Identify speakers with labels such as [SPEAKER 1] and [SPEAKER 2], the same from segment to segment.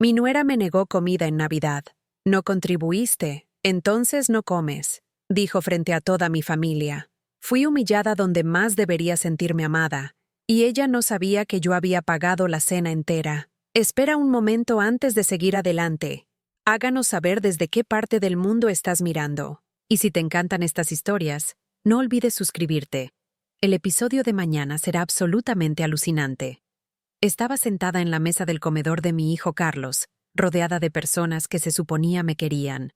[SPEAKER 1] Mi nuera me negó comida en Navidad. No contribuiste, entonces no comes, dijo frente a toda mi familia. Fui humillada donde más debería sentirme amada, y ella no sabía que yo había pagado la cena entera. Espera un momento antes de seguir adelante. Háganos saber desde qué parte del mundo estás mirando. Y si te encantan estas historias, no olvides suscribirte. El episodio de mañana será absolutamente alucinante. Estaba sentada en la mesa del comedor de mi hijo Carlos, rodeada de personas que se suponía me querían.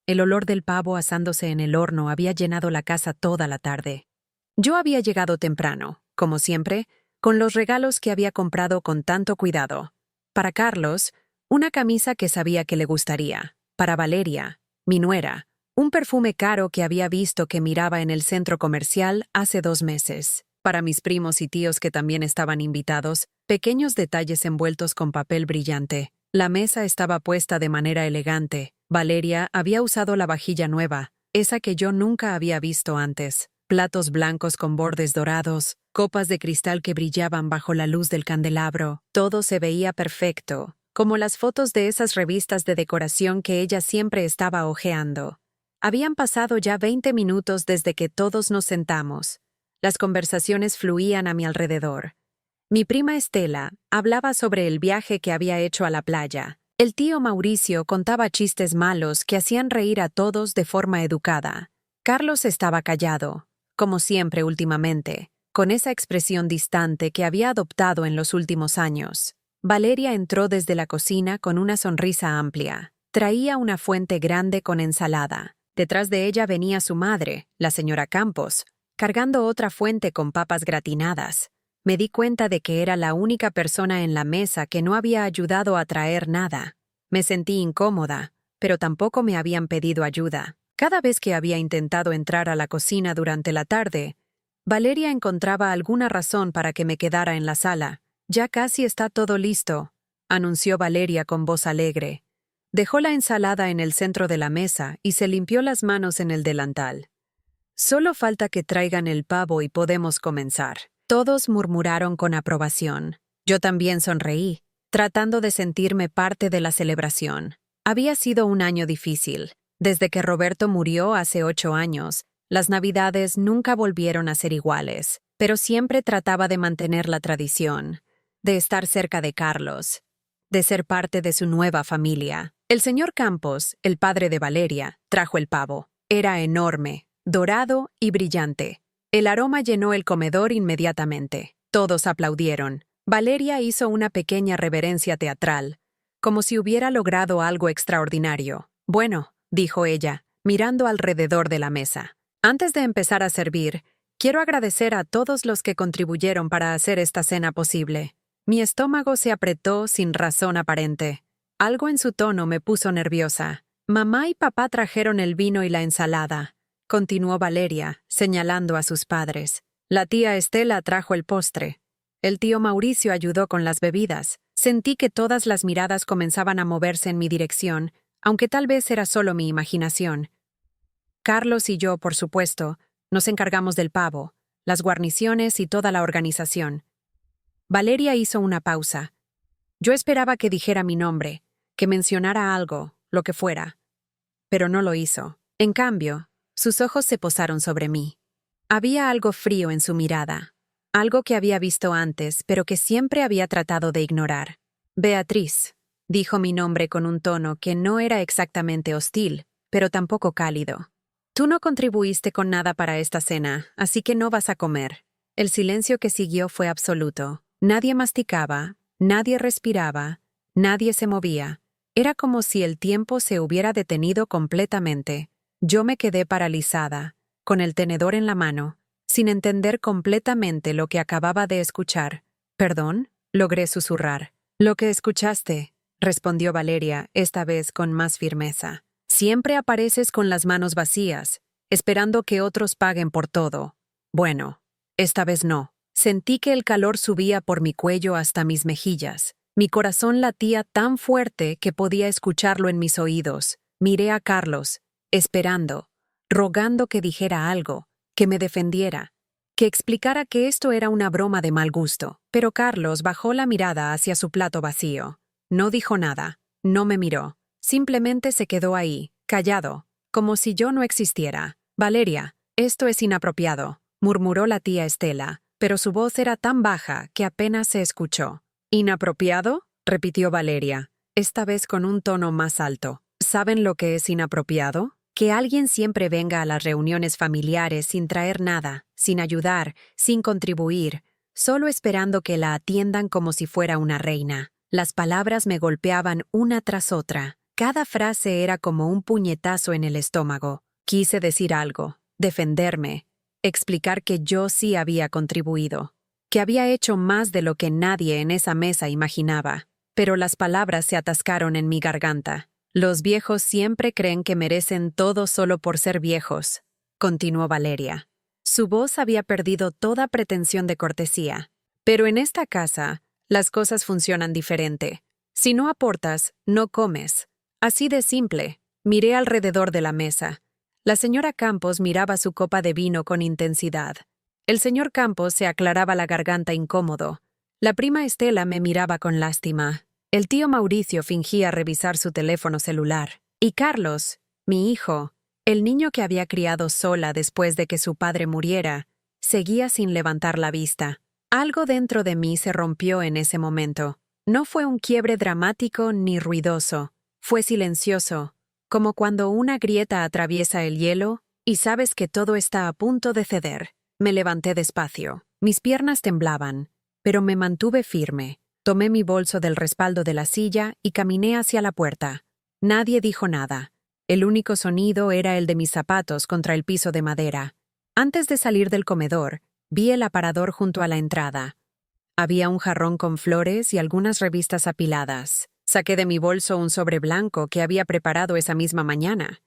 [SPEAKER 1] El olor del pavo asándose en el horno había llenado la casa toda la tarde. Yo había llegado temprano, como siempre, con los regalos que había comprado con tanto cuidado. Para Carlos, una camisa que sabía que le gustaría. Para Valeria, mi nuera, un perfume caro que había visto que miraba en el centro comercial hace 2 meses. Para mis primos y tíos que también estaban invitados, pequeños detalles envueltos con papel brillante. La mesa estaba puesta de manera elegante. Valeria había usado la vajilla nueva, esa que yo nunca había visto antes. Platos blancos con bordes dorados, copas de cristal que brillaban bajo la luz del candelabro. Todo se veía perfecto, como las fotos de esas revistas de decoración que ella siempre estaba hojeando. Habían pasado ya 20 minutos desde que todos nos sentamos. Las conversaciones fluían a mi alrededor. Mi prima Estela hablaba sobre el viaje que había hecho a la playa. El tío Mauricio contaba chistes malos que hacían reír a todos de forma educada. Carlos estaba callado, como siempre últimamente, con esa expresión distante que había adoptado en los últimos años. Valeria entró desde la cocina con una sonrisa amplia. Traía una fuente grande con ensalada. Detrás de ella venía su madre, la señora Campos, cargando otra fuente con papas gratinadas. Me di cuenta de que era la única persona en la mesa que no había ayudado a traer nada. Me sentí incómoda, pero tampoco me habían pedido ayuda. Cada vez que había intentado entrar a la cocina durante la tarde, Valeria encontraba alguna razón para que me quedara en la sala. «Ya casi está todo listo», anunció Valeria con voz alegre. Dejó la ensalada en el centro de la mesa y se limpió las manos en el delantal. «Solo falta que traigan el pavo y podemos comenzar». Todos murmuraron con aprobación. Yo también sonreí, tratando de sentirme parte de la celebración. Había sido un año difícil. Desde que Roberto murió hace 8 años, las Navidades nunca volvieron a ser iguales, pero siempre trataba de mantener la tradición, de estar cerca de Carlos, de ser parte de su nueva familia. El señor Campos, el padre de Valeria, trajo el pavo. Era enorme, dorado y brillante. El aroma llenó el comedor inmediatamente. Todos aplaudieron. Valeria hizo una pequeña reverencia teatral, como si hubiera logrado algo extraordinario. «Bueno», dijo ella, mirando alrededor de la mesa. «Antes de empezar a servir, quiero agradecer a todos los que contribuyeron para hacer esta cena posible». Mi estómago se apretó sin razón aparente. Algo en su tono me puso nerviosa. «Mamá y papá trajeron el vino y la ensalada», continuó Valeria, señalando a sus padres. «La tía Estela trajo el postre. El tío Mauricio ayudó con las bebidas». Sentí que todas las miradas comenzaban a moverse en mi dirección, aunque tal vez era solo mi imaginación. Carlos y yo, por supuesto, nos encargamos del pavo, las guarniciones y toda la organización. Valeria hizo una pausa. Yo esperaba que dijera mi nombre, que mencionara algo, lo que fuera. Pero no lo hizo. En cambio, sus ojos se posaron sobre mí. Había algo frío en su mirada, algo que había visto antes, pero que siempre había tratado de ignorar. «Beatriz», dijo mi nombre con un tono que no era exactamente hostil, pero tampoco cálido. «Tú no contribuiste con nada para esta cena, así que no vas a comer». El silencio que siguió fue absoluto. Nadie masticaba, nadie respiraba, nadie se movía. Era como si el tiempo se hubiera detenido completamente. Yo me quedé paralizada, con el tenedor en la mano, sin entender completamente lo que acababa de escuchar. «¿Perdón?», logré susurrar. «Lo que escuchaste», respondió Valeria, esta vez con más firmeza. «Siempre apareces con las manos vacías, esperando que otros paguen por todo. Bueno, esta vez no». Sentí que el calor subía por mi cuello hasta mis mejillas. Mi corazón latía tan fuerte que podía escucharlo en mis oídos. Miré a Carlos, esperando, rogando que dijera algo, que me defendiera, que explicara que esto era una broma de mal gusto. Pero Carlos bajó la mirada hacia su plato vacío. No dijo nada. No me miró. Simplemente se quedó ahí, callado, como si yo no existiera. Valeria, esto es inapropiado, murmuró la tía Estela, pero su voz era tan baja que apenas se escuchó. ¿Inapropiado?, repitió Valeria, esta vez con un tono más alto. ¿Saben lo que es inapropiado? Que alguien siempre venga a las reuniones familiares sin traer nada, sin ayudar, sin contribuir, solo esperando que la atiendan como si fuera una reina. Las palabras me golpeaban una tras otra. Cada frase era como un puñetazo en el estómago. Quise decir algo, defenderme, explicar que yo sí había contribuido, que había hecho más de lo que nadie en esa mesa imaginaba. Pero las palabras se atascaron en mi garganta. Los viejos siempre creen que merecen todo solo por ser viejos, continuó Valeria. Su voz había perdido toda pretensión de cortesía. Pero en esta casa, las cosas funcionan diferente. Si no aportas, no comes. Así de simple. Miré alrededor de la mesa. La señora Campos miraba su copa de vino con intensidad. El señor Campos se aclaraba la garganta incómodo. La prima Estela me miraba con lástima. El tío Mauricio fingía revisar su teléfono celular. Y Carlos, mi hijo, el niño que había criado sola después de que su padre muriera, seguía sin levantar la vista. Algo dentro de mí se rompió en ese momento. No fue un quiebre dramático ni ruidoso. Fue silencioso, como cuando una grieta atraviesa el hielo y sabes que todo está a punto de ceder. Me levanté despacio. Mis piernas temblaban, pero me mantuve firme. Tomé mi bolso del respaldo de la silla y caminé hacia la puerta. Nadie dijo nada. El único sonido era el de mis zapatos contra el piso de madera. Antes de salir del comedor, vi el aparador junto a la entrada. Había un jarrón con flores y algunas revistas apiladas. Saqué de mi bolso un sobre blanco que había preparado esa misma mañana.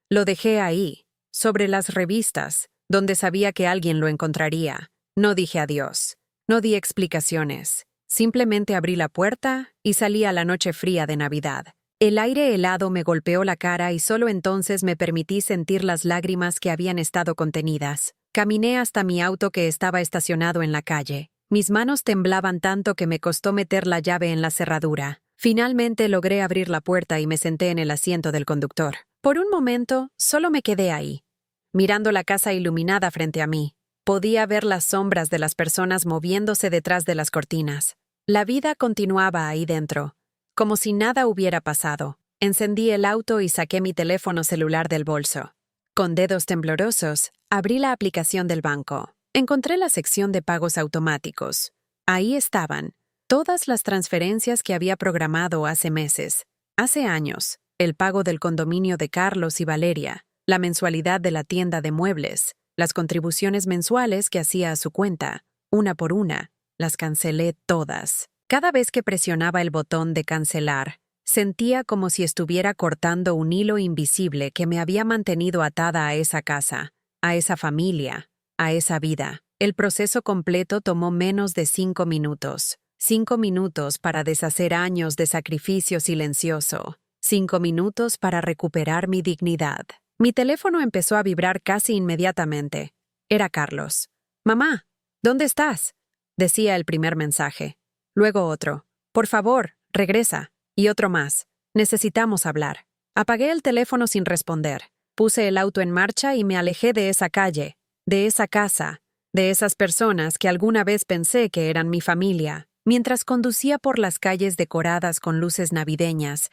[SPEAKER 1] Lo dejé ahí, sobre las revistas, donde sabía que alguien lo encontraría. No dije adiós. No di explicaciones. Simplemente abrí la puerta y salí a la noche fría de Navidad. El aire helado me golpeó la cara y solo entonces me permití sentir las lágrimas que habían estado contenidas. Caminé hasta mi auto que estaba estacionado en la calle. Mis manos temblaban tanto que me costó meter la llave en la cerradura. Finalmente logré abrir la puerta y me senté en el asiento del conductor. Por un momento, solo me quedé ahí, mirando la casa iluminada frente a mí. Podía ver las sombras de las personas moviéndose detrás de las cortinas. La vida continuaba ahí dentro, como si nada hubiera pasado. Encendí el auto y saqué mi teléfono celular del bolso. Con dedos temblorosos, abrí la aplicación del banco. Encontré la sección de pagos automáticos. Ahí estaban todas las transferencias que había programado hace meses, hace años, el pago del condominio de Carlos y Valeria, la mensualidad de la tienda de muebles, las contribuciones mensuales que hacía a su cuenta, una por una, las cancelé todas. Cada vez que presionaba el botón de cancelar, sentía como si estuviera cortando un hilo invisible que me había mantenido atada a esa casa, a esa familia, a esa vida. El proceso completo tomó menos de 5 minutos. 5 minutos para deshacer años de sacrificio silencioso. 5 minutos para recuperar mi dignidad. Mi teléfono empezó a vibrar casi inmediatamente. Era Carlos. «Mamá, ¿dónde estás?», decía el primer mensaje. Luego otro. «Por favor, regresa». Y otro más. «Necesitamos hablar». Apagué el teléfono sin responder. Puse el auto en marcha y me alejé de esa calle, de esa casa, de esas personas que alguna vez pensé que eran mi familia. Mientras conducía por las calles decoradas con luces navideñas,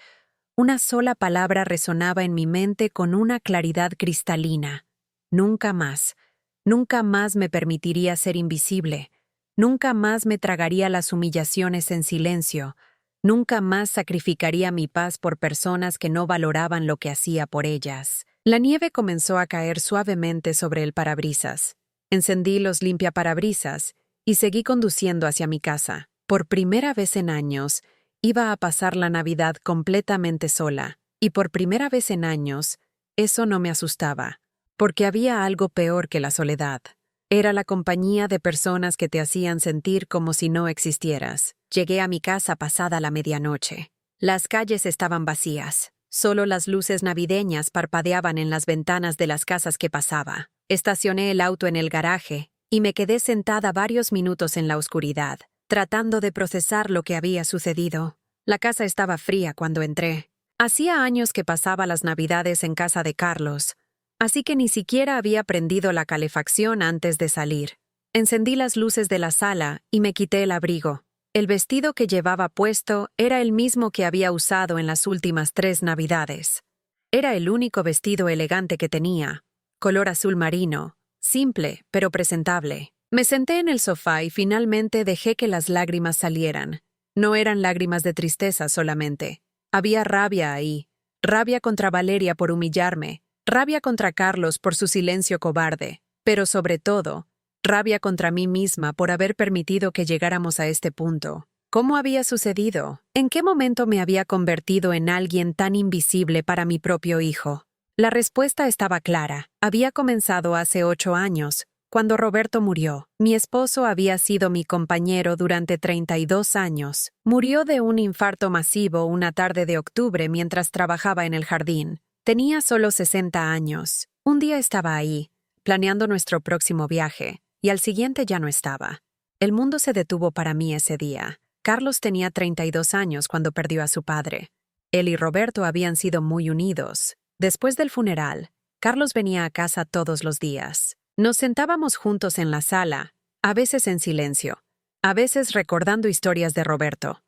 [SPEAKER 1] una sola palabra resonaba en mi mente con una claridad cristalina. Nunca más. Nunca más me permitiría ser invisible. Nunca más me tragaría las humillaciones en silencio. Nunca más sacrificaría mi paz por personas que no valoraban lo que hacía por ellas. La nieve comenzó a caer suavemente sobre el parabrisas. Encendí los limpiaparabrisas y seguí conduciendo hacia mi casa. Por primera vez en años, iba a pasar la Navidad completamente sola, y por primera vez en años, eso no me asustaba, porque había algo peor que la soledad. Era la compañía de personas que te hacían sentir como si no existieras. Llegué a mi casa pasada la medianoche. Las calles estaban vacías. Solo las luces navideñas parpadeaban en las ventanas de las casas que pasaba. Estacioné el auto en el garaje y me quedé sentada varios minutos en la oscuridad, tratando de procesar lo que había sucedido. La casa estaba fría cuando entré. Hacía años que pasaba las Navidades en casa de Carlos, así que ni siquiera había prendido la calefacción antes de salir. Encendí las luces de la sala y me quité el abrigo. El vestido que llevaba puesto era el mismo que había usado en las últimas 3 Navidades. Era el único vestido elegante que tenía, color azul marino, simple pero presentable. Me senté en el sofá y finalmente dejé que las lágrimas salieran. No eran lágrimas de tristeza solamente. Había rabia ahí, rabia contra Valeria por humillarme, rabia contra Carlos por su silencio cobarde, pero sobre todo, rabia contra mí misma por haber permitido que llegáramos a este punto. ¿Cómo había sucedido? ¿En qué momento me había convertido en alguien tan invisible para mi propio hijo? La respuesta estaba clara. Había comenzado hace 8 años, cuando Roberto murió. Mi esposo había sido mi compañero durante 32 años. Murió de un infarto masivo una tarde de octubre mientras trabajaba en el jardín. Tenía solo 60 años. Un día estaba ahí, planeando nuestro próximo viaje, y al siguiente ya no estaba. El mundo se detuvo para mí ese día. Carlos tenía 32 años cuando perdió a su padre. Él y Roberto habían sido muy unidos. Después del funeral, Carlos venía a casa todos los días. Nos sentábamos juntos en la sala, a veces en silencio, a veces recordando historias de Roberto.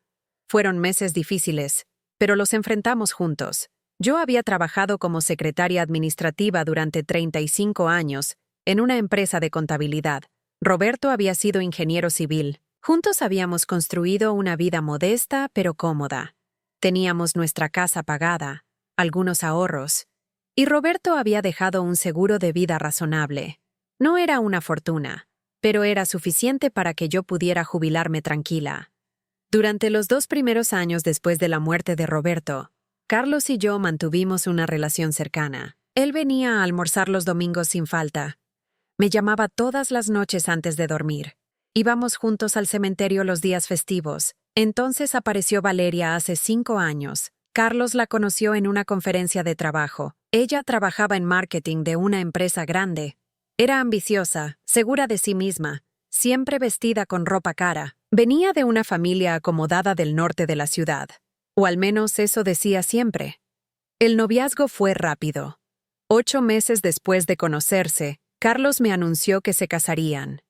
[SPEAKER 1] Fueron meses difíciles, pero los enfrentamos juntos. Yo había trabajado como secretaria administrativa durante 35 años en una empresa de contabilidad. Roberto había sido ingeniero civil. Juntos habíamos construido una vida modesta pero cómoda. Teníamos nuestra casa pagada, algunos ahorros, y Roberto había dejado un seguro de vida razonable. No era una fortuna, pero era suficiente para que yo pudiera jubilarme tranquila. Durante los 2 primeros años después de la muerte de Roberto, Carlos y yo mantuvimos una relación cercana. Él venía a almorzar los domingos sin falta. Me llamaba todas las noches antes de dormir. Íbamos juntos al cementerio los días festivos. Entonces apareció Valeria hace 5 años. Carlos la conoció en una conferencia de trabajo. Ella trabajaba en marketing de una empresa grande. Era ambiciosa, segura de sí misma, siempre vestida con ropa cara. Venía de una familia acomodada del norte de la ciudad. O al menos eso decía siempre. El noviazgo fue rápido. 8 meses después de conocerse, Carlos me anunció que se casarían.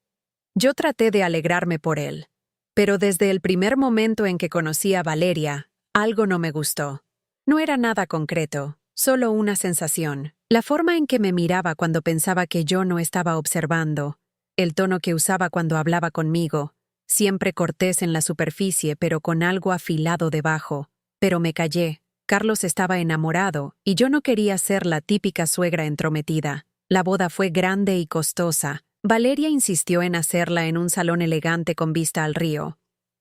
[SPEAKER 1] Yo traté de alegrarme por él, pero desde el primer momento en que conocí a Valeria, algo no me gustó. No era nada concreto, solo una sensación. La forma en que me miraba cuando pensaba que yo no estaba observando, el tono que usaba cuando hablaba conmigo, siempre cortés en la superficie pero con algo afilado debajo. Pero me callé. Carlos estaba enamorado y yo no quería ser la típica suegra entrometida. La boda fue grande y costosa. Valeria insistió en hacerla en un salón elegante con vista al río.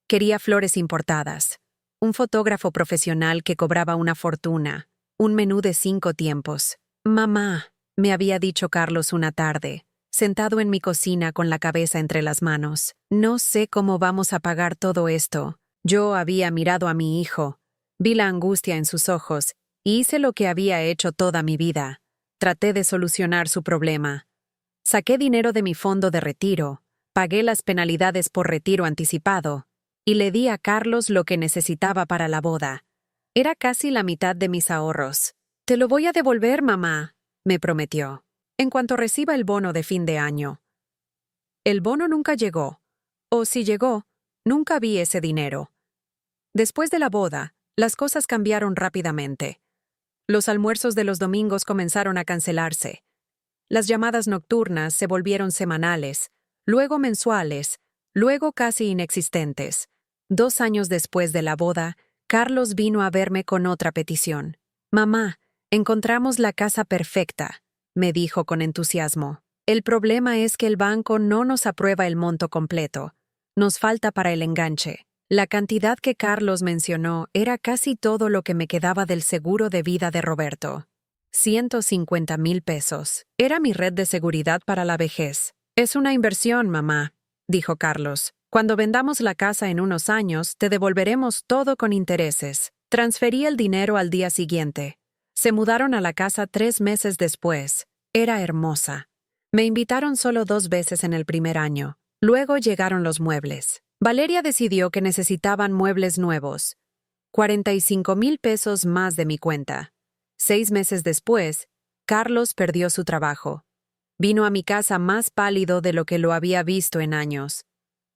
[SPEAKER 1] Quería flores importadas, un fotógrafo profesional que cobraba una fortuna, un menú de 5 tiempos. «Mamá», me había dicho Carlos una tarde, sentado en mi cocina con la cabeza entre las manos. «No sé cómo vamos a pagar todo esto». Yo había mirado a mi hijo, vi la angustia en sus ojos y hice lo que había hecho toda mi vida. Traté de solucionar su problema. Saqué dinero de mi fondo de retiro, pagué las penalidades por retiro anticipado y le di a Carlos lo que necesitaba para la boda. Era casi la mitad de mis ahorros. «Te lo voy a devolver, mamá», me prometió, «en cuanto reciba el bono de fin de año». El bono nunca llegó. O si llegó, nunca vi ese dinero. Después de la boda, las cosas cambiaron rápidamente. Los almuerzos de los domingos comenzaron a cancelarse. Las llamadas nocturnas se volvieron semanales, luego mensuales, luego casi inexistentes. 2 años después de la boda, Carlos vino a verme con otra petición. «Mamá, encontramos la casa perfecta», me dijo con entusiasmo. «El problema es que el banco no nos aprueba el monto completo. Nos falta para el enganche». La cantidad que Carlos mencionó era casi todo lo que me quedaba del seguro de vida de Roberto. 150,000 pesos. Era mi red de seguridad para la vejez. «Es una inversión, mamá», dijo Carlos. «Cuando vendamos la casa en unos años, te devolveremos todo con intereses». Transferí el dinero al día siguiente. Se mudaron a la casa 3 meses después. Era hermosa. Me invitaron solo 2 veces en el primer año. Luego llegaron los muebles. Valeria decidió que necesitaban muebles nuevos. 45,000 pesos más de mi cuenta. 6 meses después, Carlos perdió su trabajo. Vino a mi casa más pálido de lo que lo había visto en años.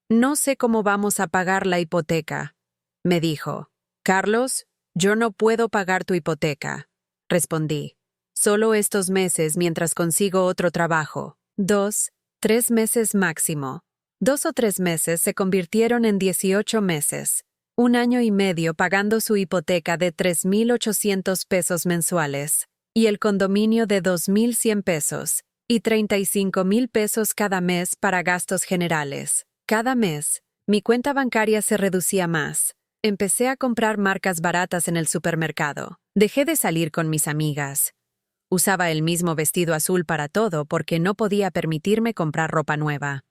[SPEAKER 1] No sé cómo vamos a pagar la hipoteca, me dijo. Carlos, yo no puedo pagar tu hipoteca, respondí. Solo estos meses mientras consigo otro trabajo. 2, 3 meses máximo. 2 o 3 meses se convirtieron en 18 meses. 1 año y medio pagando su hipoteca de 3,800 pesos mensuales y el condominio de 2,100 pesos y 35,000 pesos cada mes para gastos generales. Cada mes, mi cuenta bancaria se reducía más. Empecé a comprar marcas baratas en el supermercado. Dejé de salir con mis amigas. Usaba el mismo vestido azul para todo porque no podía permitirme comprar ropa nueva.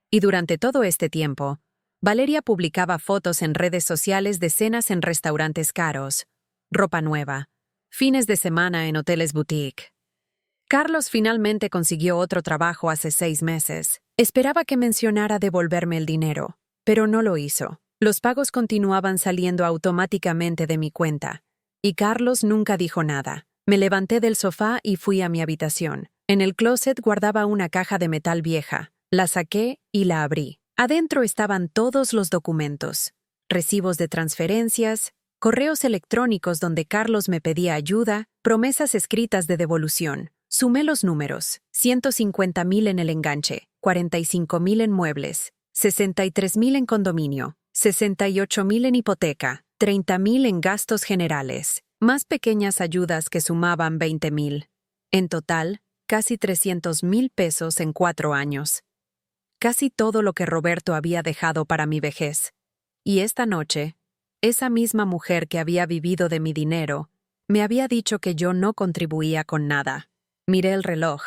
[SPEAKER 1] Y durante todo este tiempo, Valeria publicaba fotos en redes sociales de cenas en restaurantes caros, ropa nueva, fines de semana en hoteles boutique. Carlos finalmente consiguió otro trabajo hace 6 meses. Esperaba que mencionara devolverme el dinero, pero no lo hizo. Los pagos continuaban saliendo automáticamente de mi cuenta, y Carlos nunca dijo nada. Me levanté del sofá y fui a mi habitación. En el closet guardaba una caja de metal vieja. La saqué y la abrí. Adentro estaban todos los documentos, recibos de transferencias, correos electrónicos donde Carlos me pedía ayuda, promesas escritas de devolución. Sumé los números: 150,000 en el enganche, 45,000 en muebles, 63,000 en condominio, 68,000 en hipoteca, 30,000 en gastos generales, más pequeñas ayudas que sumaban 20,000. En total, casi 300,000 pesos en 4 años. Casi todo lo que Roberto había dejado para mi vejez. Y esta noche, esa misma mujer que había vivido de mi dinero, me había dicho que yo no contribuía con nada. Miré el reloj.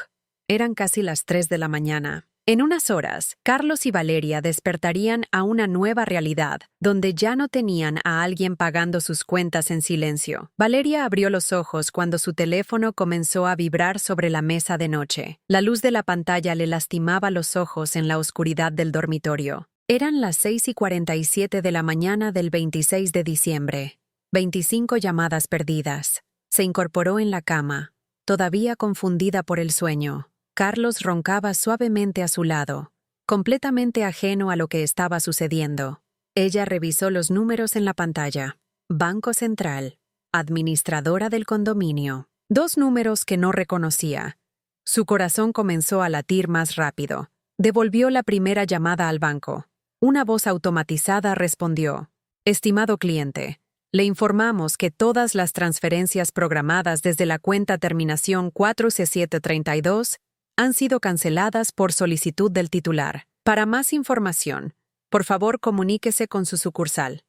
[SPEAKER 1] Eran casi las 3 de la mañana. En unas horas, Carlos y Valeria despertarían a una nueva realidad, donde ya no tenían a alguien pagando sus cuentas en silencio. Valeria abrió los ojos cuando su teléfono comenzó a vibrar sobre la mesa de noche. La luz de la pantalla le lastimaba los ojos en la oscuridad del dormitorio. Eran las 6:47 de la mañana del 26 de diciembre. 25 llamadas perdidas. Se incorporó en la cama, todavía confundida por el sueño. Carlos roncaba suavemente a su lado, completamente ajeno a lo que estaba sucediendo. Ella revisó los números en la pantalla. Banco Central, administradora del condominio. 2 números que no reconocía. Su corazón comenzó a latir más rápido. Devolvió la primera llamada al banco. Una voz automatizada respondió: Estimado cliente, le informamos que todas las transferencias programadas desde la cuenta terminación 4C732 han sido canceladas por solicitud del titular. Para más información, por favor comuníquese con su sucursal.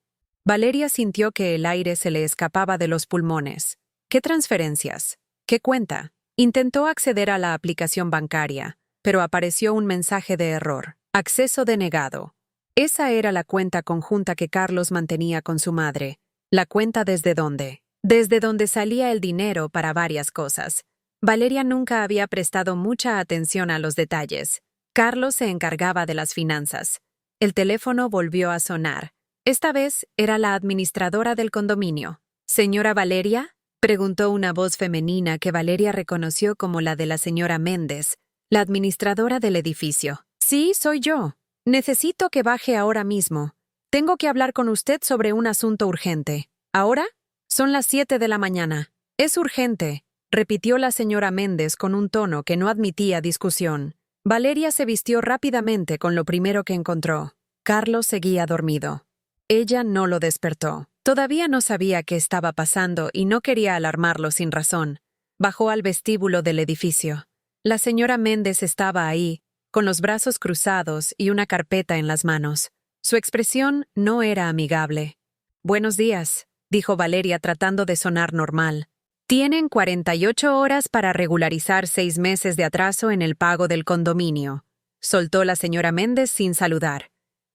[SPEAKER 1] Valeria sintió que el aire se le escapaba de los pulmones. ¿Qué transferencias? ¿Qué cuenta? Intentó acceder a la aplicación bancaria, pero apareció un mensaje de error. Acceso denegado. Esa era la cuenta conjunta que Carlos mantenía con su madre. ¿La cuenta desde dónde? Desde donde salía el dinero para varias cosas. Valeria nunca había prestado mucha atención a los detalles. Carlos se encargaba de las finanzas. El teléfono volvió a sonar. Esta vez era la administradora del condominio. ¿Señora Valeria?, preguntó una voz femenina que Valeria reconoció como la de la señora Méndez, la administradora del edificio. Sí, soy yo. Necesito que baje ahora mismo. Tengo que hablar con usted sobre un asunto urgente. ¿Ahora? Son las 7 de la mañana. Es urgente, repitió la señora Méndez con un tono que no admitía discusión. Valeria se vistió rápidamente con lo primero que encontró. Carlos seguía dormido. Ella no lo despertó. Todavía no sabía qué estaba pasando y no quería alarmarlo sin razón. Bajó al vestíbulo del edificio. La señora Méndez estaba ahí, con los brazos cruzados y una carpeta en las manos. Su expresión no era amigable. «Buenos días», dijo Valeria tratando de sonar normal. «Tienen 48 horas para regularizar 6 meses de atraso en el pago del condominio», soltó la señora Méndez sin saludar.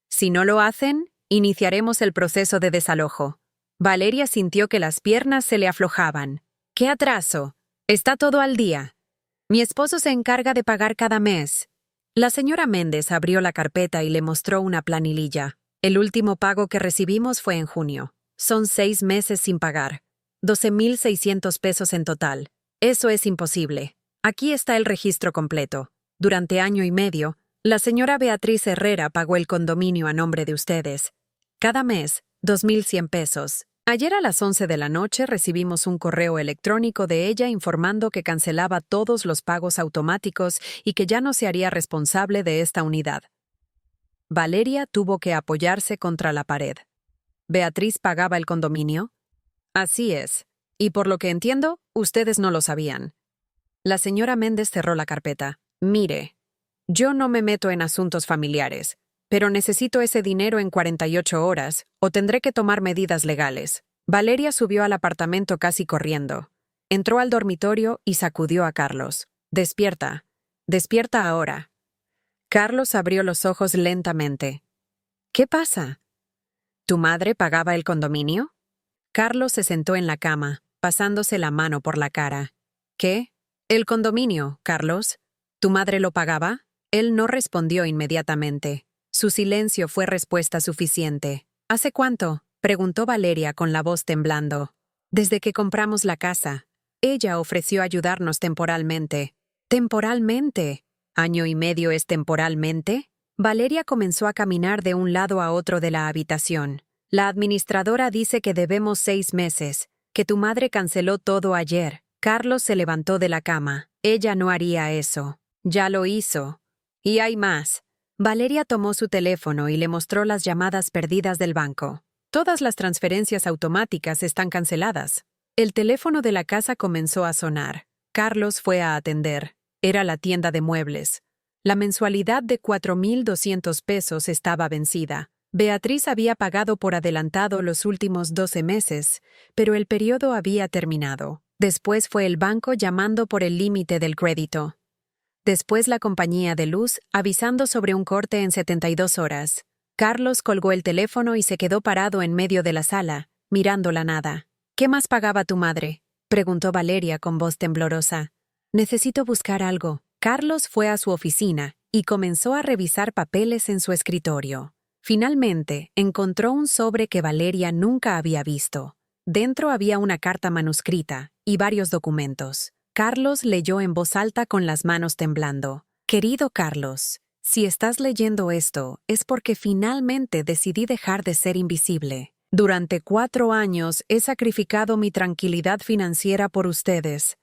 [SPEAKER 1] «Si no lo hacen, iniciaremos el proceso de desalojo». Valeria sintió que las piernas se le aflojaban. «¿Qué atraso? Está todo al día. Mi esposo se encarga de pagar cada mes». La señora Méndez abrió la carpeta y le mostró una planililla. «El último pago que recibimos fue en junio. Son 6 meses sin pagar. 12,600 pesos en total. Eso es imposible. Aquí está el registro completo. Durante año y medio, la señora Beatriz Herrera pagó el condominio a nombre de ustedes. Cada mes, 2,100 pesos. Ayer a las 11 de la noche recibimos un correo electrónico de ella informando que cancelaba todos los pagos automáticos y que ya no se haría responsable de esta unidad. Valeria tuvo que apoyarse contra la pared. ¿Beatriz pagaba el condominio? Así es. Y por lo que entiendo, ustedes no lo sabían. La señora Méndez cerró la carpeta. Mire, yo no me meto en asuntos familiares, pero necesito ese dinero en 48 horas o tendré que tomar medidas legales. Valeria subió al apartamento casi corriendo. Entró al dormitorio y sacudió a Carlos. Despierta. Despierta ahora. Carlos abrió los ojos lentamente. ¿Qué pasa? ¿Tu madre pagaba el condominio? Carlos se sentó en la cama, pasándose la mano por la cara. ¿Qué? El condominio, Carlos. ¿Tu madre lo pagaba? Él no respondió inmediatamente. Su silencio fue respuesta suficiente. ¿Hace cuánto? Preguntó Valeria con la voz temblando. Desde que compramos la casa. Ella ofreció ayudarnos temporalmente. ¿Temporalmente? ¿Año y medio es temporalmente? Valeria comenzó a caminar de un lado a otro de la habitación. La administradora dice que debemos 6 meses, que tu madre canceló todo ayer. Carlos se levantó de la cama. Ella no haría eso. Ya lo hizo. Y hay más. Valeria tomó su teléfono y le mostró las llamadas perdidas del banco. Todas las transferencias automáticas están canceladas. El teléfono de la casa comenzó a sonar. Carlos fue a atender. Era la tienda de muebles. La mensualidad de 4,200 pesos estaba vencida. Beatriz había pagado por adelantado los últimos 12 meses, pero el periodo había terminado. Después fue el banco llamando por el límite del crédito. Después la compañía de luz avisando sobre un corte en 72 horas. Carlos colgó el teléfono y se quedó parado en medio de la sala, mirando la nada. ¿Qué más pagaba tu madre?, preguntó Valeria con voz temblorosa. Necesito buscar algo. Carlos fue a su oficina y comenzó a revisar papeles en su escritorio. Finalmente, encontró un sobre que Valeria nunca había visto. Dentro había una carta manuscrita y varios documentos. Carlos leyó en voz alta con las manos temblando. Querido Carlos, si estás leyendo esto, es porque finalmente decidí dejar de ser invisible. Durante 4 años he sacrificado mi tranquilidad financiera por ustedes.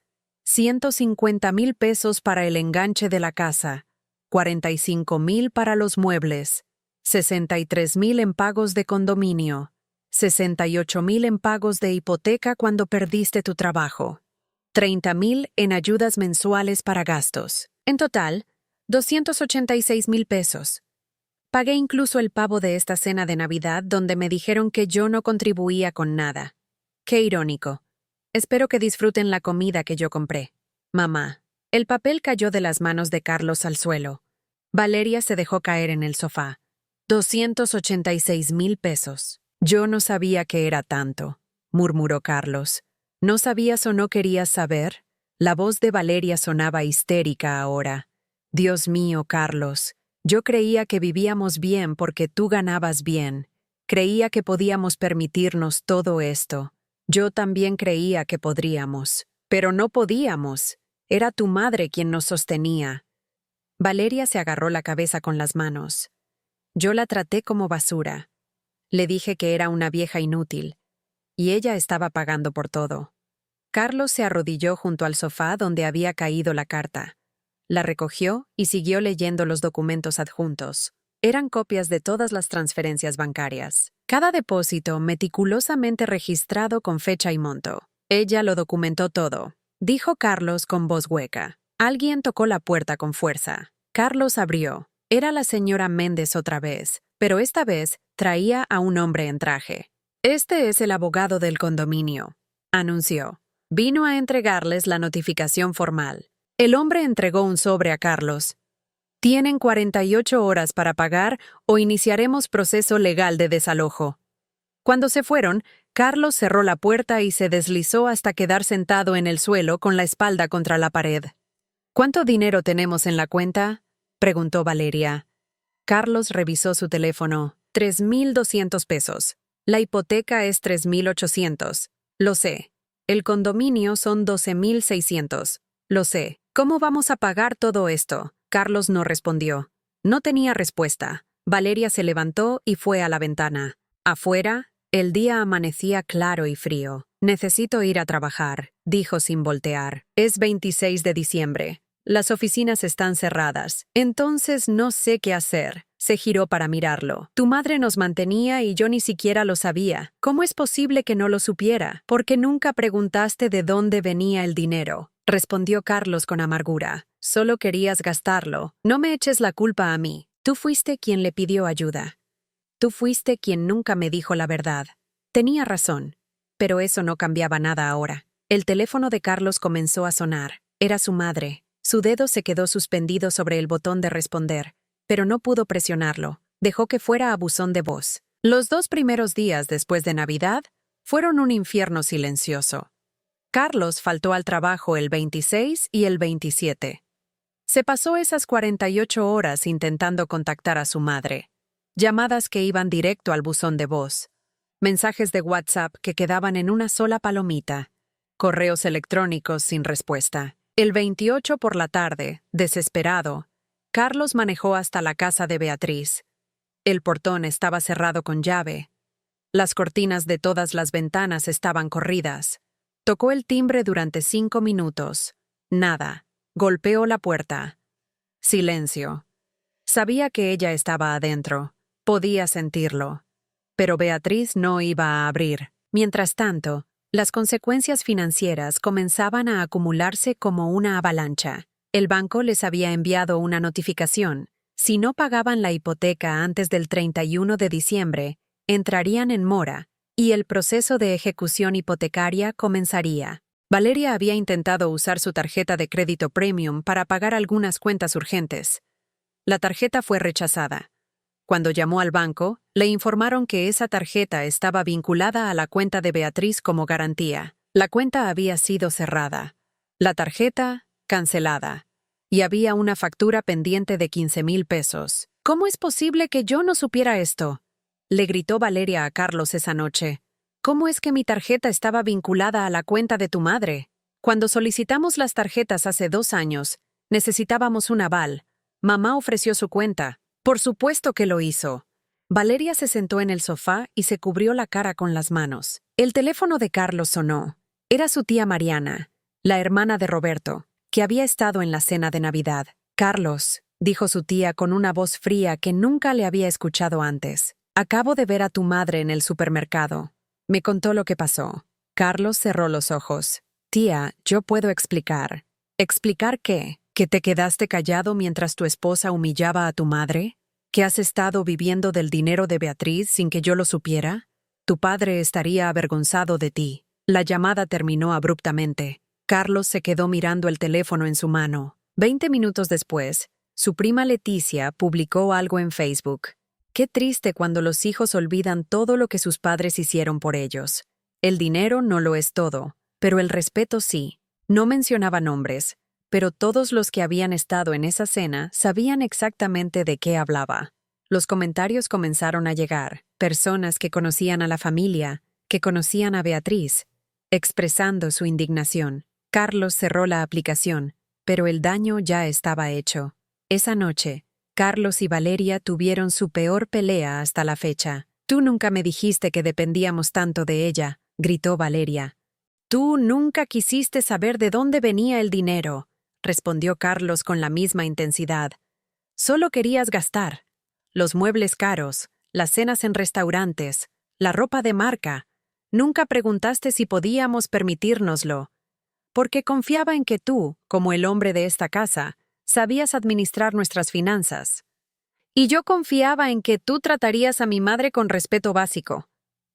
[SPEAKER 1] 150,000 pesos para el enganche de la casa, 45,000 para los muebles, 63,000 en pagos de condominio, 68,000 en pagos de hipoteca cuando perdiste tu trabajo, 30,000 en ayudas mensuales para gastos. En total, 286,000 pesos. Pagué incluso el pavo de esta cena de Navidad donde me dijeron que yo no contribuía con nada. Qué irónico. Espero que disfruten la comida que yo compré. Mamá. El papel cayó de las manos de Carlos al suelo. Valeria se dejó caer en el sofá. 286,000 pesos. Yo no sabía que era tanto, murmuró Carlos. ¿No sabías o no querías saber? La voz de Valeria sonaba histérica ahora. Dios mío, Carlos. Yo creía que vivíamos bien porque tú ganabas bien. Creía que podíamos permitirnos todo esto. Yo también creía que podríamos. Pero no podíamos. Era tu madre quien nos sostenía. Valeria se agarró la cabeza con las manos. Yo la traté como basura. Le dije que era una vieja inútil. Y ella estaba pagando por todo. Carlos se arrodilló junto al sofá donde había caído la carta. La recogió y siguió leyendo los documentos adjuntos. Eran copias de todas las transferencias bancarias. Cada depósito meticulosamente registrado con fecha y monto. Ella lo documentó todo, dijo Carlos con voz hueca. Alguien tocó la puerta con fuerza. Carlos abrió. Era la señora Méndez otra vez, pero esta vez traía a un hombre en traje. Este es el abogado del condominio, anunció. Vino a entregarles la notificación formal. El hombre entregó un sobre a Carlos. Tienen 48 horas para pagar o iniciaremos proceso legal de desalojo. Cuando se fueron, Carlos cerró la puerta y se deslizó hasta quedar sentado en el suelo con la espalda contra la pared. ¿Cuánto dinero tenemos en la cuenta?, preguntó Valeria. Carlos revisó su teléfono. 3,200 pesos. La hipoteca es 3.800. Lo sé. El condominio son 12.600. Lo sé. ¿Cómo vamos a pagar todo esto? Carlos no respondió. No tenía respuesta. Valeria se levantó y fue a la ventana. Afuera, el día amanecía claro y frío. Necesito ir a trabajar, dijo sin voltear. Es 26 de diciembre. Las oficinas están cerradas. Entonces no sé qué hacer. Se giró para mirarlo. Tu madre nos mantenía y yo ni siquiera lo sabía. ¿Cómo es posible que no lo supiera? Porque nunca preguntaste de dónde venía el dinero, respondió Carlos con amargura. Solo querías gastarlo. No me eches la culpa a mí. Tú fuiste quien le pidió ayuda. Tú fuiste quien nunca me dijo la verdad. Tenía razón. Pero eso no cambiaba nada ahora. El teléfono de Carlos comenzó a sonar. Era su madre. Su dedo se quedó suspendido sobre el botón de responder, pero no pudo presionarlo. Dejó que fuera a buzón de voz. Los 2 primeros días después de Navidad fueron un infierno silencioso. Carlos faltó al trabajo el 26 y el 27. Se pasó esas 48 horas intentando contactar a su madre. Llamadas que iban directo al buzón de voz. Mensajes de WhatsApp que quedaban en una sola palomita. Correos electrónicos sin respuesta. El 28 por la tarde, desesperado, Carlos manejó hasta la casa de Beatriz. El portón estaba cerrado con llave. Las cortinas de todas las ventanas estaban corridas. Tocó el timbre durante 5 minutos. Nada. Golpeó la puerta. Silencio. Sabía que ella estaba adentro. Podía sentirlo. Pero Beatriz no iba a abrir. Mientras tanto, las consecuencias financieras comenzaban a acumularse como una avalancha. El banco les había enviado una notificación. Si no pagaban la hipoteca antes del 31 de diciembre, entrarían en mora, y el proceso de ejecución hipotecaria comenzaría. Valeria había intentado usar su tarjeta de crédito premium para pagar algunas cuentas urgentes. La tarjeta fue rechazada. Cuando llamó al banco, le informaron que esa tarjeta estaba vinculada a la cuenta de Beatriz como garantía. La cuenta había sido cerrada. La tarjeta, cancelada. Y había una factura pendiente de 15,000 pesos. ¿Cómo es posible que yo no supiera esto?, le gritó Valeria a Carlos esa noche. ¿Cómo es que mi tarjeta estaba vinculada a la cuenta de tu madre? Cuando solicitamos las tarjetas hace 2 años, necesitábamos un aval. Mamá ofreció su cuenta. Por supuesto que lo hizo. Valeria se sentó en el sofá y se cubrió la cara con las manos. El teléfono de Carlos sonó. Era su tía Mariana, la hermana de Roberto, que había estado en la cena de Navidad. Carlos, dijo su tía con una voz fría que nunca le había escuchado antes. Acabo de ver a tu madre en el supermercado. Me contó lo que pasó. Carlos cerró los ojos. Tía, yo puedo explicar. ¿Explicar qué? ¿Que te quedaste callado mientras tu esposa humillaba a tu madre? ¿Que has estado viviendo del dinero de Beatriz sin que yo lo supiera? Tu padre estaría avergonzado de ti. La llamada terminó abruptamente. Carlos se quedó mirando el teléfono en su mano. 20 minutos después, su prima Leticia publicó algo en Facebook. Qué triste cuando los hijos olvidan todo lo que sus padres hicieron por ellos. El dinero no lo es todo, pero el respeto sí. No mencionaba nombres, pero todos los que habían estado en esa cena sabían exactamente de qué hablaba. Los comentarios comenzaron a llegar, personas que conocían a la familia, que conocían a Beatriz, expresando su indignación. Carlos cerró la aplicación, pero el daño ya estaba hecho. Esa noche, Carlos y Valeria tuvieron su peor pelea hasta la fecha. Tú nunca me dijiste que dependíamos tanto de ella, gritó Valeria. Tú nunca quisiste saber de dónde venía el dinero, respondió Carlos con la misma intensidad. Solo querías gastar. Los muebles caros, las cenas en restaurantes, la ropa de marca. Nunca preguntaste si podíamos permitírnoslo. Porque confiaba en que tú, como el hombre de esta casa, sabías administrar nuestras finanzas. Y yo confiaba en que tú tratarías a mi madre con respeto básico.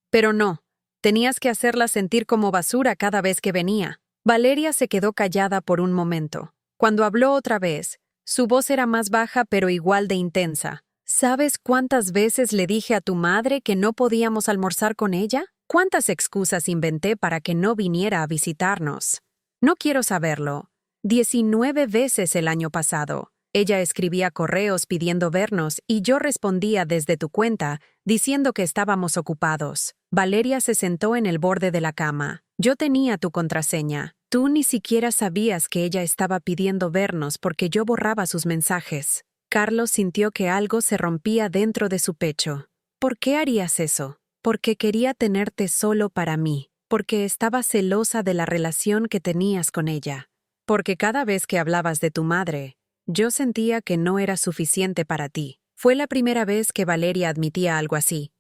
[SPEAKER 1] Pero no, tenías que hacerla sentir como basura cada vez que venía. Valeria se quedó callada por un momento. Cuando habló otra vez, su voz era más baja pero igual de intensa. ¿Sabes cuántas veces le dije a tu madre que no podíamos almorzar con ella? ¿Cuántas excusas inventé para que no viniera a visitarnos? No quiero saberlo. 19 veces el año pasado. Ella escribía correos pidiendo vernos y yo respondía desde tu cuenta diciendo que estábamos ocupados. Valeria se sentó en el borde de la cama. Yo tenía tu contraseña. Tú ni siquiera sabías que ella estaba pidiendo vernos porque yo borraba sus mensajes. Carlos sintió que algo se rompía dentro de su pecho. ¿Por qué harías eso? Porque quería tenerte solo para mí. Porque estaba celosa de la relación que tenías con ella. Porque cada vez que hablabas de tu madre, yo sentía que no era suficiente para ti. Fue la primera vez que Valeria admitía algo así.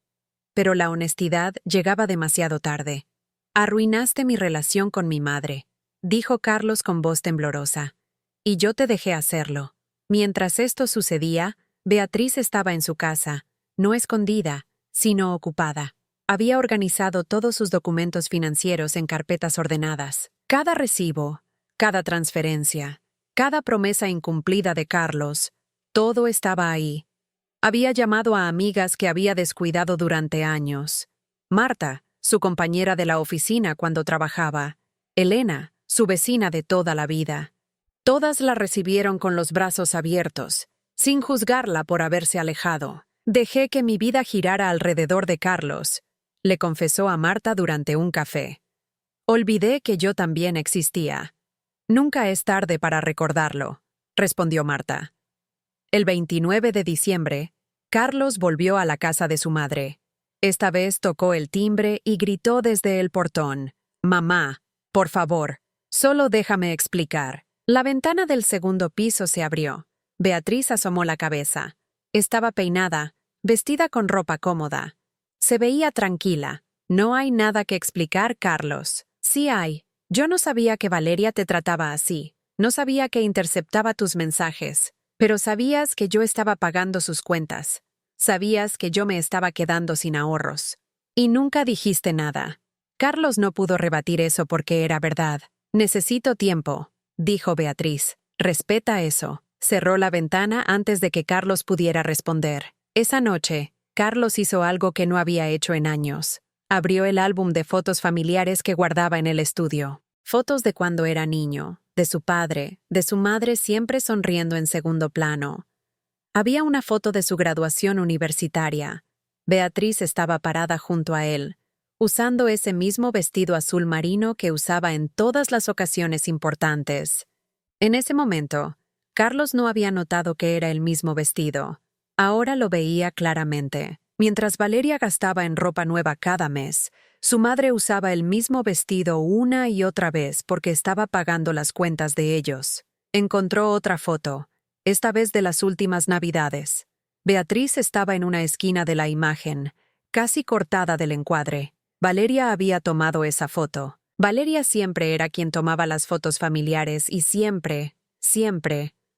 [SPEAKER 1] Pero la honestidad llegaba demasiado tarde. Arruinaste mi relación con mi madre, dijo Carlos con voz temblorosa. Y yo te dejé hacerlo. Mientras esto sucedía, Beatriz estaba en su casa, no escondida, sino ocupada. Había organizado todos sus documentos financieros en carpetas ordenadas. Cada recibo, cada transferencia, cada promesa incumplida de Carlos, todo estaba ahí. Había llamado a amigas que había descuidado durante años. Marta, su compañera de la oficina cuando trabajaba. Elena, su vecina de toda la vida. Todas la recibieron con los brazos abiertos, sin juzgarla por haberse alejado. Dejé que mi vida girara alrededor de Carlos, le confesó a Marta durante un café. Olvidé que yo también existía. Nunca es tarde para recordarlo, respondió Marta. El 29 de diciembre, Carlos volvió a la casa de su madre. Esta vez tocó el timbre y gritó desde el portón: «Mamá, por favor, solo déjame explicar». La ventana del segundo piso se abrió. Beatriz asomó la cabeza. Estaba peinada, vestida con ropa cómoda. Se veía tranquila. «No hay nada que explicar, Carlos». «Sí hay. Yo no sabía que Valeria te trataba así. No sabía que interceptaba tus mensajes. Pero sabías que yo estaba pagando sus cuentas. Sabías que yo me estaba quedando sin ahorros. Y nunca dijiste nada». Carlos no pudo rebatir eso porque era verdad. «Necesito tiempo», dijo Beatriz. «Respeta eso». Cerró la ventana antes de que Carlos pudiera responder. Esa noche, Carlos hizo algo que no había hecho en años. Abrió el álbum de fotos familiares que guardaba en el estudio. Fotos de cuando era niño, de su padre, de su madre siempre sonriendo en segundo plano. Había una foto de su graduación universitaria. Beatriz estaba parada junto a él, usando ese mismo vestido azul marino que usaba en todas las ocasiones importantes. En ese momento, Carlos no había notado que era el mismo vestido. Ahora lo veía claramente. Mientras Valeria gastaba en ropa nueva cada mes, su madre usaba el mismo vestido una y otra vez porque estaba pagando las cuentas de ellos. Encontró otra foto, esta vez de las últimas Navidades. Beatriz estaba en una esquina de la imagen, casi cortada del encuadre. Valeria había tomado esa foto. Valeria siempre era quien tomaba las fotos familiares y siempre,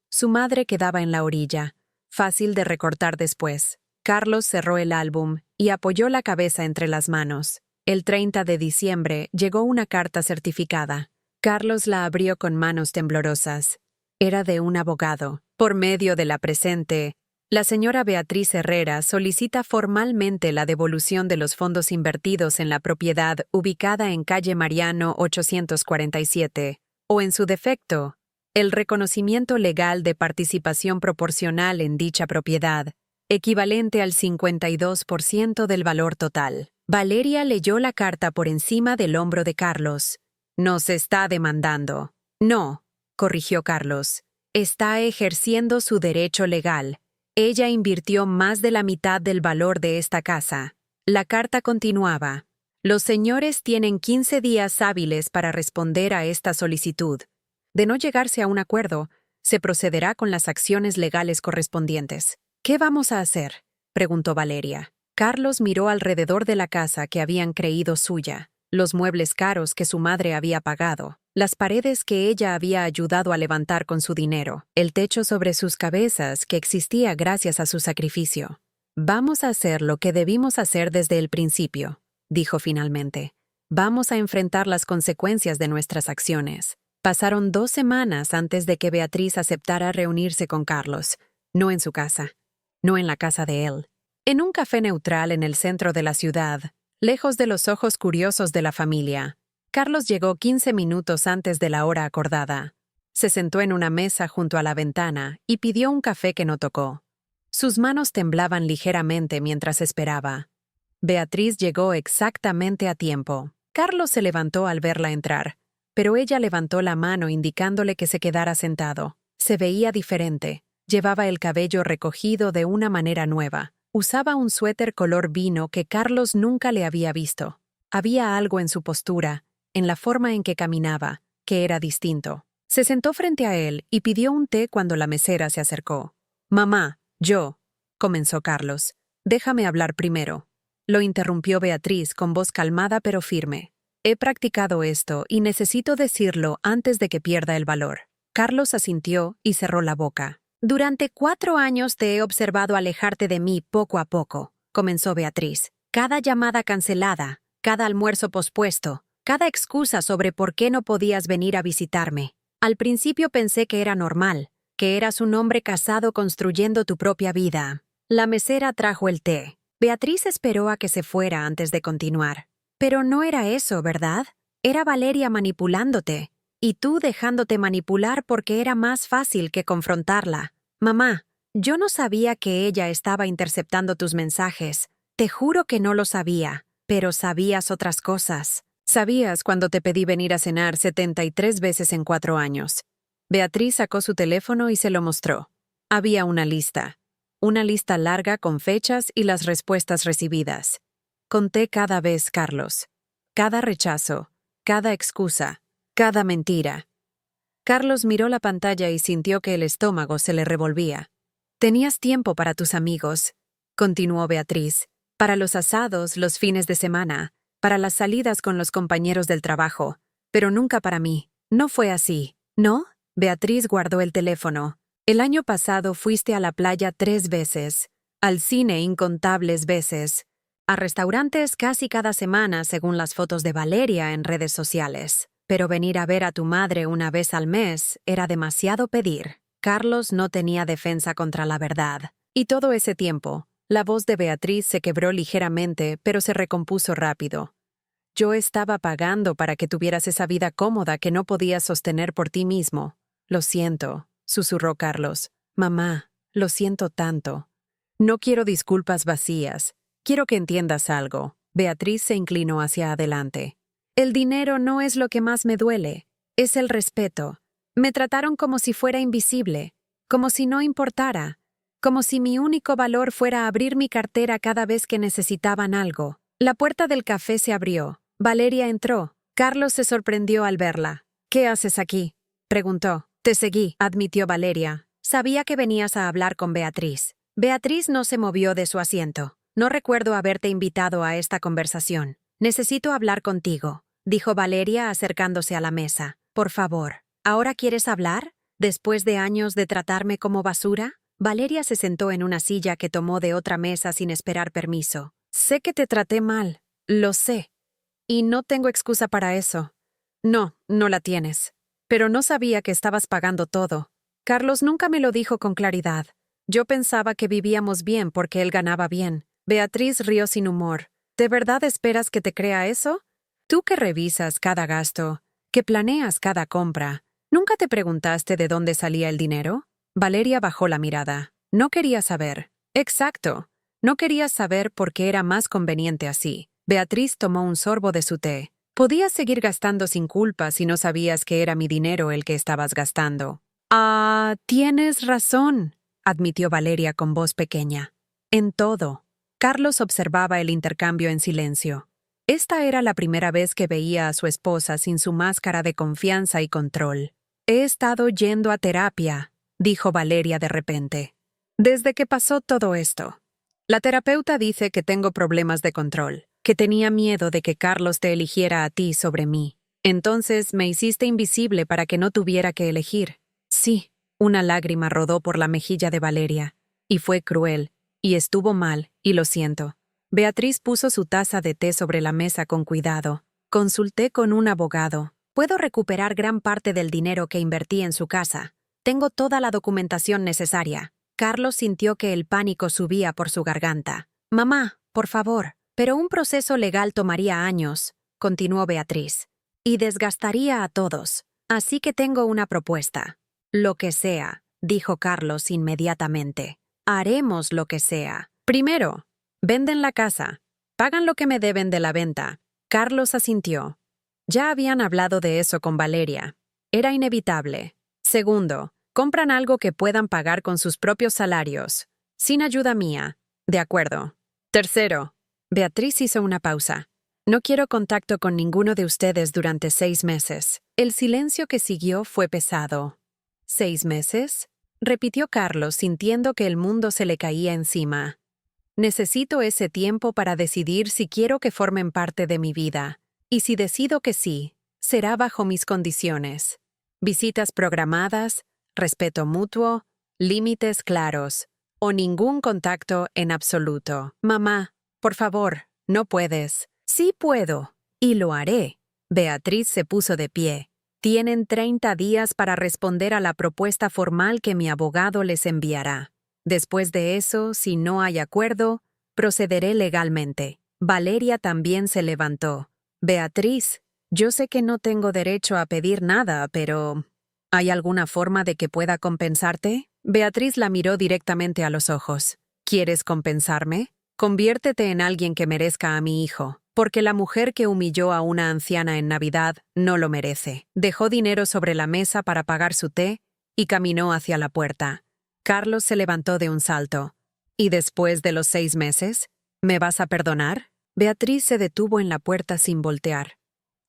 [SPEAKER 1] su madre quedaba en la orilla, fácil de recortar después. Carlos cerró el álbum y apoyó la cabeza entre las manos. El 30 de diciembre llegó una carta certificada. Carlos la abrió con manos temblorosas. Era de un abogado. Por medio de la presente, la señora Beatriz Herrera solicita formalmente la devolución de los fondos invertidos en la propiedad ubicada en calle Mariano 847, o en su defecto, el reconocimiento legal de participación proporcional en dicha propiedad, equivalente al 52% del valor total. Valeria leyó la carta por encima del hombro de Carlos. «Nos está demandando». «No», corrigió Carlos. «Está ejerciendo su derecho legal. Ella invirtió más de la mitad del valor de esta casa». La carta continuaba. «Los señores tienen 15 días hábiles para responder a esta solicitud. De no llegarse a un acuerdo, se procederá con las acciones legales correspondientes». «¿Qué vamos a hacer?», preguntó Valeria. Carlos miró alrededor de la casa que habían creído suya, los muebles caros que su madre había pagado, las paredes que ella había ayudado a levantar con su dinero, el techo sobre sus cabezas que existía gracias a su sacrificio. «Vamos a hacer lo que debimos hacer desde el principio», dijo finalmente. «Vamos a enfrentar las consecuencias de nuestras acciones». Pasaron 2 semanas antes de que Beatriz aceptara reunirse con Carlos, no en su casa, no en la casa de él. En un café neutral en el centro de la ciudad, lejos de los ojos curiosos de la familia, Carlos llegó 15 minutos antes de la hora acordada. Se sentó en una mesa junto a la ventana y pidió un café que no tocó. Sus manos temblaban ligeramente mientras esperaba. Beatriz llegó exactamente a tiempo. Carlos se levantó al verla entrar, pero ella levantó la mano indicándole que se quedara sentado. Se veía diferente. Llevaba el cabello recogido de una manera nueva. Usaba un suéter color vino que Carlos nunca le había visto. Había algo en su postura, en la forma en que caminaba, que era distinto. Se sentó frente a él y pidió un té cuando la mesera se acercó. «Mamá, comenzó Carlos. «Déjame hablar primero». Lo interrumpió Beatriz con voz calmada pero firme. «He practicado esto y necesito decirlo antes de que pierda el valor». Carlos asintió y cerró la boca. «Durante 4 años te he observado alejarte de mí poco a poco», comenzó Beatriz. «Cada llamada cancelada, cada almuerzo pospuesto, cada excusa sobre por qué no podías venir a visitarme. Al principio pensé que era normal, que eras un hombre casado construyendo tu propia vida». La mesera trajo el té. Beatriz esperó a que se fuera antes de continuar. «Pero no era eso, ¿verdad? Era Valeria manipulándote. Y tú dejándote manipular porque era más fácil que confrontarla. Mamá, yo no sabía que ella estaba interceptando tus mensajes. Te juro que no lo sabía, pero sabías otras cosas. Sabías cuando te pedí venir a cenar 73 veces en 4 años». Beatriz sacó su teléfono y se lo mostró. Había una lista larga con fechas y las respuestas recibidas. Conté cada vez, Carlos. Cada rechazo, cada excusa, cada mentira. Carlos miró la pantalla y sintió que el estómago se le revolvía. «Tenías tiempo para tus amigos», continuó Beatriz, «para los asados, los fines de semana, para las salidas con los compañeros del trabajo, pero nunca para mí. No fue así, ¿no?» Beatriz guardó el teléfono. «El año pasado fuiste a la playa 3 veces, al cine incontables veces, a restaurantes casi cada semana según las fotos de Valeria en redes sociales. Pero venir a ver a tu madre una vez al mes era demasiado pedir». Carlos no tenía defensa contra la verdad. Y todo ese tiempo, la voz de Beatriz se quebró ligeramente, pero se recompuso rápido. «Yo estaba pagando para que tuvieras esa vida cómoda que no podías sostener por ti mismo. Lo siento», susurró Carlos. «Mamá, lo siento tanto. No quiero disculpas vacías. Quiero que entiendas algo». Beatriz se inclinó hacia adelante. «El dinero no es lo que más me duele. Es el respeto. Me trataron como si fuera invisible, como si no importara, como si mi único valor fuera abrir mi cartera cada vez que necesitaban algo». La puerta del café se abrió. Valeria entró. Carlos se sorprendió al verla. «¿Qué haces aquí?», preguntó. «Te seguí», admitió Valeria. «Sabía que venías a hablar con Beatriz». Beatriz no se movió de su asiento. «No recuerdo haberte invitado a esta conversación. Necesito hablar contigo», dijo Valeria acercándose a la mesa. «Por favor, ¿ahora quieres hablar? ¿Después de años de tratarme como basura?» Valeria se sentó en una silla que tomó de otra mesa sin esperar permiso. «Sé que te traté mal. Lo sé. Y no tengo excusa para eso». «No, no la tienes. Pero no sabía que estabas pagando todo. Carlos nunca me lo dijo con claridad. Yo pensaba que vivíamos bien porque él ganaba bien». Beatriz rió sin humor. «¿De verdad esperas que te crea eso? Tú que revisas cada gasto, que planeas cada compra, ¿nunca te preguntaste de dónde salía el dinero?» Valeria bajó la mirada. No quería saber. Exacto. No quería saber porque era más conveniente así. Beatriz tomó un sorbo de su té. «Podías seguir gastando sin culpa si no sabías que era mi dinero el que estabas gastando». «Ah, tienes razón», admitió Valeria con voz pequeña. «En todo». Carlos observaba el intercambio en silencio. Esta era la primera vez que veía a su esposa sin su máscara de confianza y control. «He estado yendo a terapia», dijo Valeria de repente. «Desde que pasó todo esto. La terapeuta dice que tengo problemas de control, que tenía miedo de que Carlos te eligiera a ti sobre mí. Entonces me hiciste invisible para que no tuviera que elegir». «Sí». Una lágrima rodó por la mejilla de Valeria. «Y fue cruel, y estuvo mal, y lo siento». Beatriz puso su taza de té sobre la mesa con cuidado. «Consulté con un abogado. Puedo recuperar gran parte del dinero que invertí en su casa. Tengo toda la documentación necesaria». Carlos sintió que el pánico subía por su garganta. «Mamá, por favor». «Pero un proceso legal tomaría años», continuó Beatriz, «y desgastaría a todos. Así que tengo una propuesta». «Lo que sea», dijo Carlos inmediatamente. Haremos lo que sea. Primero, venden la casa. Pagan lo que me deben de la venta. Carlos asintió. Ya habían hablado de eso con Valeria. Era inevitable. Segundo, compran algo que puedan pagar con sus propios salarios. Sin ayuda mía. De acuerdo. Tercero, Beatriz hizo una pausa. No quiero contacto con ninguno de ustedes durante 6 meses. El silencio que siguió fue pesado. ¿6 meses? Repitió Carlos, sintiendo que el mundo se le caía encima. Necesito ese tiempo para decidir si quiero que formen parte de mi vida. Y si decido que sí, será bajo mis condiciones. Visitas programadas, respeto mutuo, límites claros, o ningún contacto en absoluto. Mamá, por favor, no puedes. Sí puedo, y lo haré. Beatriz se puso de pie. Tienen 30 días para responder a la propuesta formal que mi abogado les enviará. Después de eso, si no hay acuerdo, procederé legalmente. Valeria también se levantó. Beatriz, yo sé que no tengo derecho a pedir nada, pero ¿hay alguna forma de que pueda compensarte? Beatriz la miró directamente a los ojos. ¿Quieres compensarme? Conviértete en alguien que merezca a mi hijo, porque la mujer que humilló a una anciana en Navidad no lo merece. Dejó dinero sobre la mesa para pagar su té y caminó hacia la puerta. Carlos se levantó de un salto. ¿Y después de los 6 meses? ¿Me vas a perdonar? Beatriz se detuvo en la puerta sin voltear.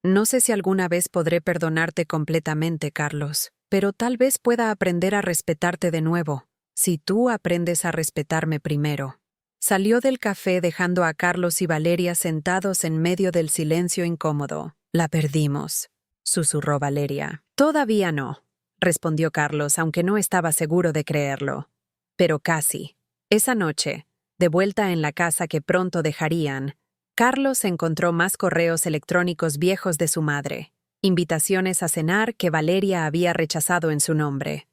[SPEAKER 1] No sé si alguna vez podré perdonarte completamente, Carlos, pero tal vez pueda aprender a respetarte de nuevo, si tú aprendes a respetarme primero. Salió del café dejando a Carlos y Valeria sentados en medio del silencio incómodo. La perdimos, susurró Valeria. Todavía no, respondió Carlos, aunque no estaba seguro de creerlo. Pero casi. Esa noche, de vuelta en la casa que pronto dejarían, Carlos encontró más correos electrónicos viejos de su madre, invitaciones a cenar que Valeria había rechazado en su nombre.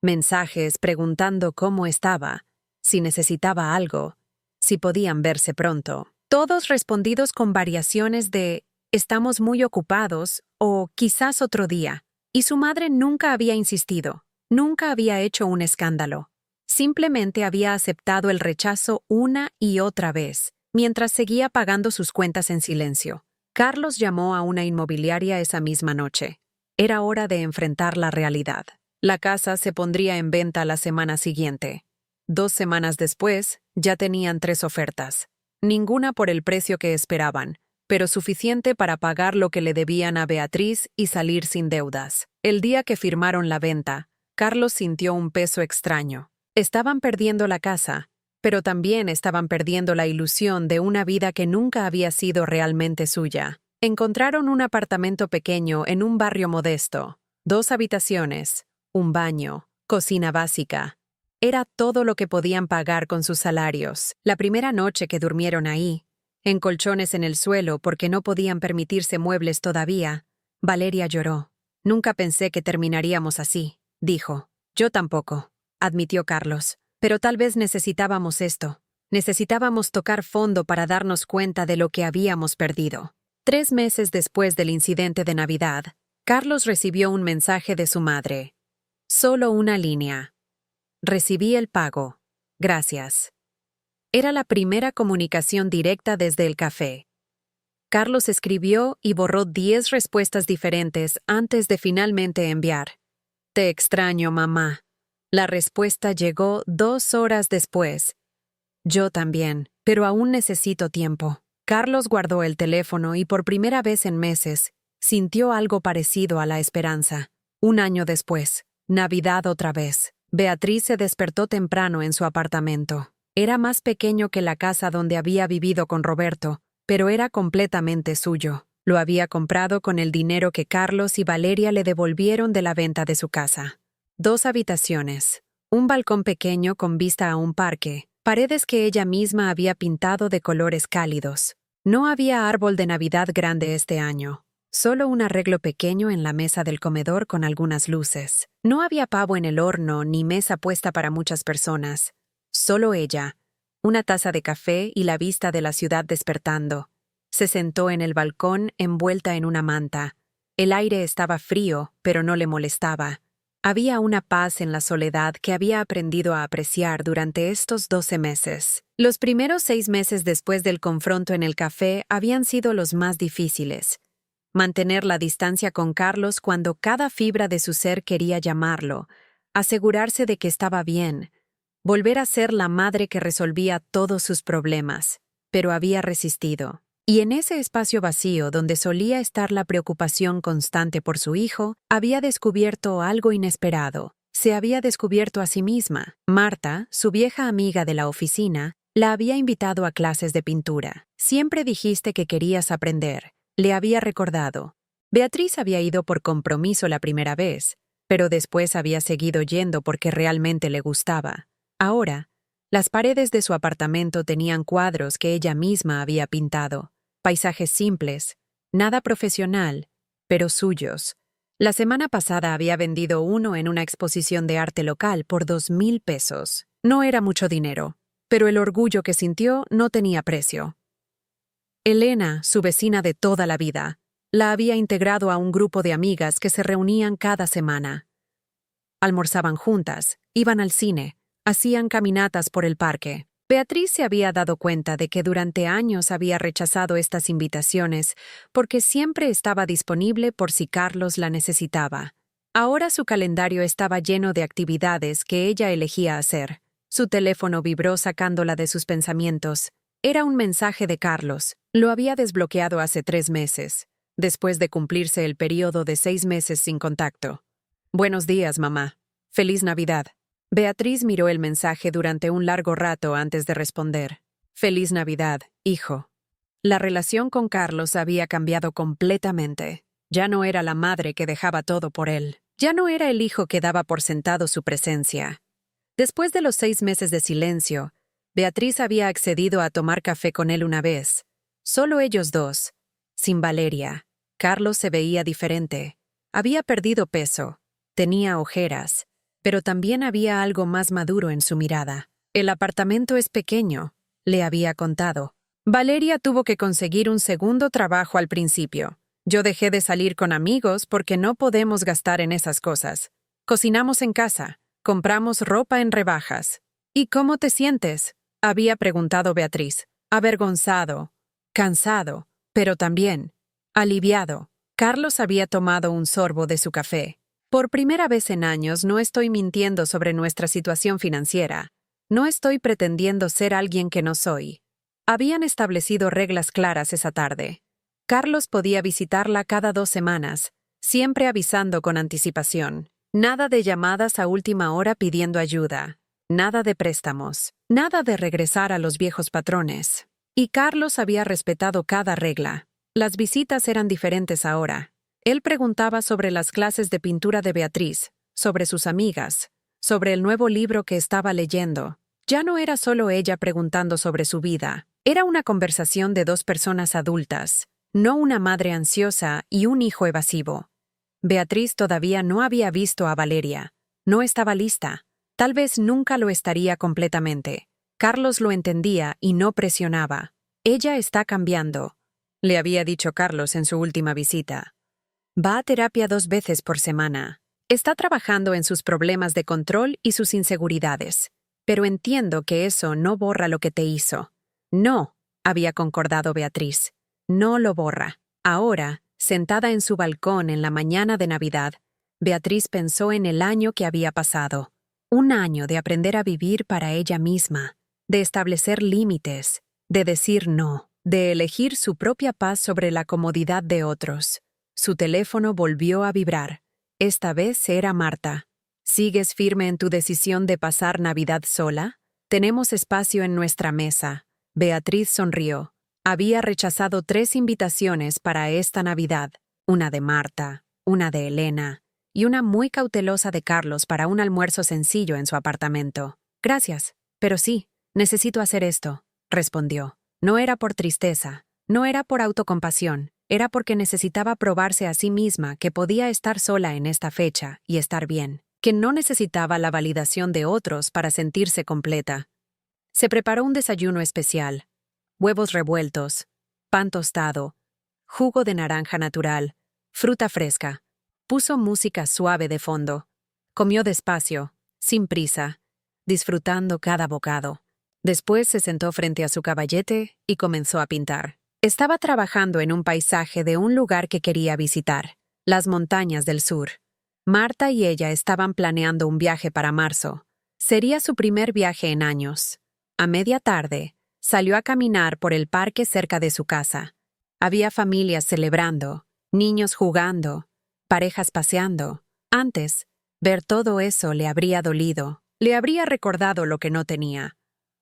[SPEAKER 1] Mensajes preguntando cómo estaba, si necesitaba algo, si podían verse pronto. Todos respondidos con variaciones de «estamos muy ocupados» o «quizás otro día». Y su madre nunca había insistido, nunca había hecho un escándalo. Simplemente había aceptado el rechazo una y otra vez, mientras seguía pagando sus cuentas en silencio. Carlos llamó a una inmobiliaria esa misma noche. Era hora de enfrentar la realidad. La casa se pondría en venta la semana siguiente. 2 semanas después, ya tenían 3 ofertas. Ninguna por el precio que esperaban, pero suficiente para pagar lo que le debían a Beatriz y salir sin deudas. El día que firmaron la venta, Carlos sintió un peso extraño. Estaban perdiendo la casa, pero también estaban perdiendo la ilusión de una vida que nunca había sido realmente suya. Encontraron un apartamento pequeño en un barrio modesto, 2 habitaciones, un baño, cocina básica. Era todo lo que podían pagar con sus salarios. La primera noche que durmieron ahí, en colchones en el suelo porque no podían permitirse muebles todavía, Valeria lloró. «Nunca pensé que terminaríamos así», dijo. «Yo tampoco», admitió Carlos. «Pero tal vez necesitábamos esto. Necesitábamos tocar fondo para darnos cuenta de lo que habíamos perdido». 3 meses después del incidente de Navidad, Carlos recibió un mensaje de su madre. Solo una línea. «Recibí el pago. Gracias». Era la primera comunicación directa desde el café. Carlos escribió y borró 10 respuestas diferentes antes de finalmente enviar. «Te extraño, mamá». La respuesta llegó 2 horas después. «Yo también, pero aún necesito tiempo». Carlos guardó el teléfono y por primera vez en meses, sintió algo parecido a la esperanza. 1 año después, Navidad otra vez. Beatriz se despertó temprano en su apartamento. Era más pequeño que la casa donde había vivido con Roberto, pero era completamente suyo. Lo había comprado con el dinero que Carlos y Valeria le devolvieron de la venta de su casa. 2 habitaciones, un balcón pequeño con vista a un parque, paredes que ella misma había pintado de colores cálidos. No había árbol de Navidad grande este año, solo un arreglo pequeño en la mesa del comedor con algunas luces. No había pavo en el horno ni mesa puesta para muchas personas. Solo ella, una taza de café y la vista de la ciudad despertando. Se sentó en el balcón envuelta en una manta. El aire estaba frío, pero no le molestaba. Había una paz en la soledad que había aprendido a apreciar durante estos 12 meses. Los primeros 6 meses después del confronto en el café habían sido los más difíciles. Mantener la distancia con Carlos cuando cada fibra de su ser quería llamarlo, asegurarse de que estaba bien, volver a ser la madre que resolvía todos sus problemas, pero había resistido. Y en ese espacio vacío donde solía estar la preocupación constante por su hijo, había descubierto algo inesperado. Se había descubierto a sí misma. Marta, su vieja amiga de la oficina, la había invitado a clases de pintura. Siempre dijiste que querías aprender, le había recordado. Beatriz había ido por compromiso la primera vez, pero después había seguido yendo porque realmente le gustaba. Ahora, las paredes de su apartamento tenían cuadros que ella misma había pintado. Paisajes simples, nada profesional, pero suyos. La semana pasada había vendido uno en una exposición de arte local por 2,000 pesos. No era mucho dinero, pero el orgullo que sintió no tenía precio. Elena, su vecina de toda la vida, la había integrado a un grupo de amigas que se reunían cada semana. Almorzaban juntas, iban al cine, hacían caminatas por el parque. Beatriz se había dado cuenta de que durante años había rechazado estas invitaciones porque siempre estaba disponible por si Carlos la necesitaba. Ahora su calendario estaba lleno de actividades que ella elegía hacer. Su teléfono vibró sacándola de sus pensamientos. Era un mensaje de Carlos. Lo había desbloqueado hace 3 meses, después de cumplirse el periodo de 6 meses sin contacto. «Buenos días, mamá. Feliz Navidad». Beatriz miró el mensaje durante un largo rato antes de responder. «Feliz Navidad, hijo». La relación con Carlos había cambiado completamente. Ya no era la madre que dejaba todo por él. Ya no era el hijo que daba por sentado su presencia. Después de los 6 meses de silencio, Beatriz había accedido a tomar café con él una vez. Solo ellos dos. Sin Valeria. Carlos se veía diferente. Había perdido peso. Tenía ojeras. Pero también había algo más maduro en su mirada. «El apartamento es pequeño», le había contado. «Valeria tuvo que conseguir un segundo trabajo al principio. Yo dejé de salir con amigos porque no podemos gastar en esas cosas. Cocinamos en casa, compramos ropa en rebajas». «¿Y cómo te sientes?», había preguntado Beatriz. Avergonzado, cansado, pero también aliviado. Carlos había tomado un sorbo de su café. «Por primera vez en años no estoy mintiendo sobre nuestra situación financiera. No estoy pretendiendo ser alguien que no soy». Habían establecido reglas claras esa tarde. Carlos podía visitarla cada 2 semanas, siempre avisando con anticipación. Nada de llamadas a última hora pidiendo ayuda. Nada de préstamos. Nada de regresar a los viejos patrones. Y Carlos había respetado cada regla. Las visitas eran diferentes ahora. Él preguntaba sobre las clases de pintura de Beatriz, sobre sus amigas, sobre el nuevo libro que estaba leyendo. Ya no era solo ella preguntando sobre su vida. Era una conversación de 2 personas adultas, no una madre ansiosa y un hijo evasivo. Beatriz todavía no había visto a Valeria. No estaba lista. Tal vez nunca lo estaría completamente. Carlos lo entendía y no presionaba. «Ella está cambiando», le había dicho Carlos en su última visita. «Va a terapia 2 veces por semana. Está trabajando en sus problemas de control y sus inseguridades. Pero entiendo que eso no borra lo que te hizo». «No», había concordado Beatriz. «No lo borra». Ahora, sentada en su balcón en la mañana de Navidad, Beatriz pensó en el año que había pasado. Un año de aprender a vivir para ella misma, de establecer límites, de decir no, de elegir su propia paz sobre la comodidad de otros. Su teléfono volvió a vibrar. Esta vez era Marta. «¿Sigues firme en tu decisión de pasar Navidad sola? Tenemos espacio en nuestra mesa». Beatriz sonrió. Había rechazado 3 invitaciones para esta Navidad, una de Marta, una de Elena y una muy cautelosa de Carlos para un almuerzo sencillo en su apartamento. «Gracias, pero sí, necesito hacer esto», respondió. No era por tristeza, no era por autocompasión, era porque necesitaba probarse a sí misma que podía estar sola en esta fecha y estar bien, que no necesitaba la validación de otros para sentirse completa. Se preparó un desayuno especial: huevos revueltos, pan tostado, jugo de naranja natural, fruta fresca. Puso música suave de fondo. Comió despacio, sin prisa, disfrutando cada bocado. Después se sentó frente a su caballete y comenzó a pintar. Estaba trabajando en un paisaje de un lugar que quería visitar, las montañas del sur. Marta y ella estaban planeando un viaje para marzo. Sería su primer viaje en años. A media tarde, salió a caminar por el parque cerca de su casa. Había familias celebrando, niños jugando, parejas paseando. Antes, ver todo eso le habría dolido, le habría recordado lo que no tenía.